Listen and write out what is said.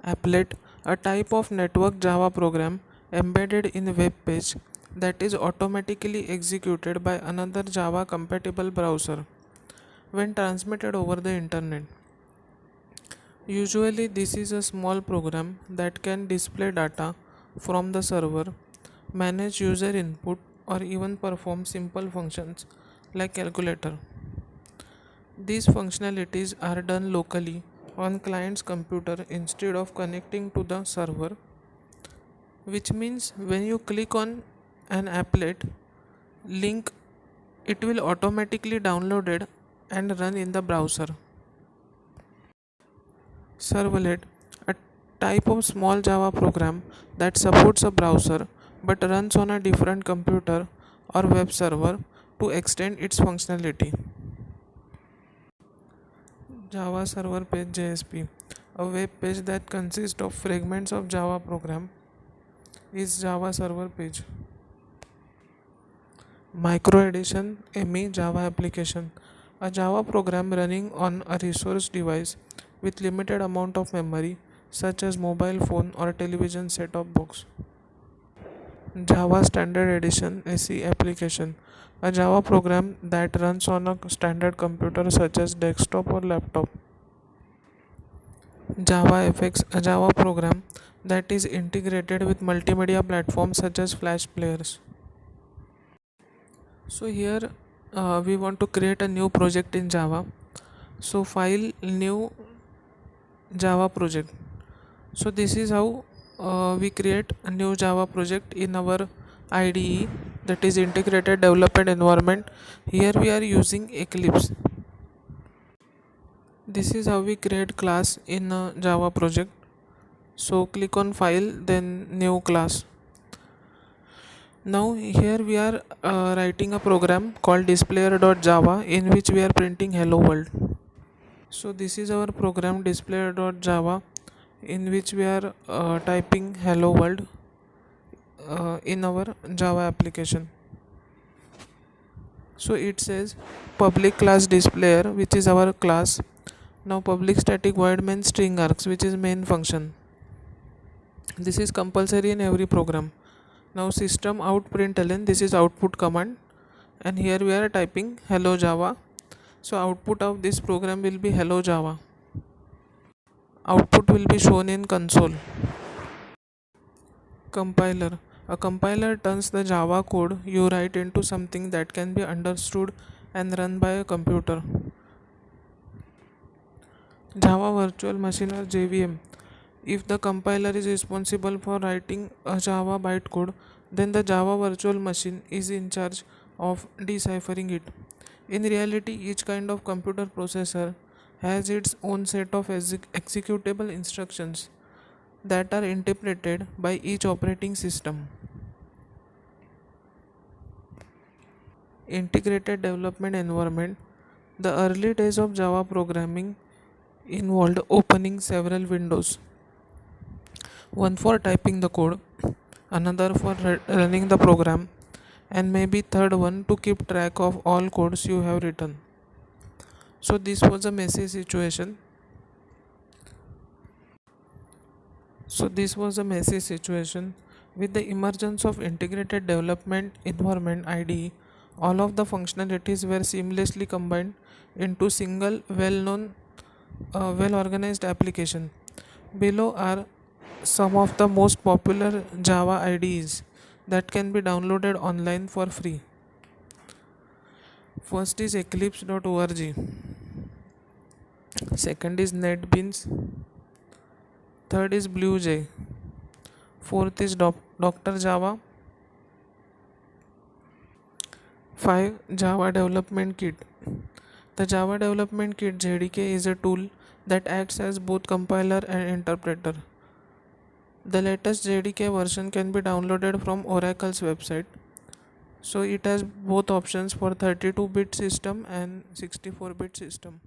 Applet, a type of network Java program embedded in a web page that is automatically executed by another Java compatible browser when transmitted over the internet. Usually, this is a small program that can display data from the server, manage user input, or even perform simple functions like calculator. These functionalities are done locally on client's computer instead of connecting to the server, which means when you click on an applet link, it will automatically download it and run in the browser. Servlet, a type of small Java program that supports a browser but runs on a different computer or web server to extend its functionality. Java Server Page JSP, a web page that consists of fragments of Java program, is Java Server Page. Micro Edition ME Java application, a Java program running on a resource device with limited amount of memory such as mobile phone or television set-top box. Java Standard Edition SE application, a Java program that runs on a standard computer such as desktop or laptop. Java FX, a Java program that is integrated with multimedia platforms such as Flash players. So here we want to create a new project in Java. So file new Java project. So this is how we create a new Java project in our IDE, that is integrated development environment. Here we are using Eclipse. This is how we create class in a Java project. So click on file, then new class. Now here we are writing a program called displayer.java in which we are printing hello world. So this is our program displayer.java in which we are typing hello world in our Java application. So it says public class displayer, which is our class. Now public static void main string args, which is main function. This is compulsory in every program. Now system out println, this is output command, and here we are typing hello Java. So output of this program will be hello Java. Output will be shown in console. Compiler. A compiler turns the Java code you write into something that can be understood and run by a computer. Java Virtual Machine or JVM. If the compiler is responsible for writing a Java bytecode, then the Java Virtual Machine is in charge of deciphering it. In reality, each kind of computer processor has its own set of executable instructions that are interpreted by each operating system. Integrated development environment. The early days of Java programming involved opening several windows, one for typing the code, another for running the program, and maybe third one to keep track of all codes you have written. So this was a messy situation. With the emergence of integrated development environment IDE, all of the functionalities were seamlessly combined into single well-organized application. Below are some of the most popular Java IDEs that can be downloaded online for free. First is eclipse.org. Second is NetBeans. Third is BlueJ. Fourth is Dr. Java. 5. Java Development Kit. The Java Development Kit JDK is a tool that acts as both compiler and interpreter. The latest JDK version can be downloaded from Oracle's website. So it has both options for 32-bit system and 64-bit system.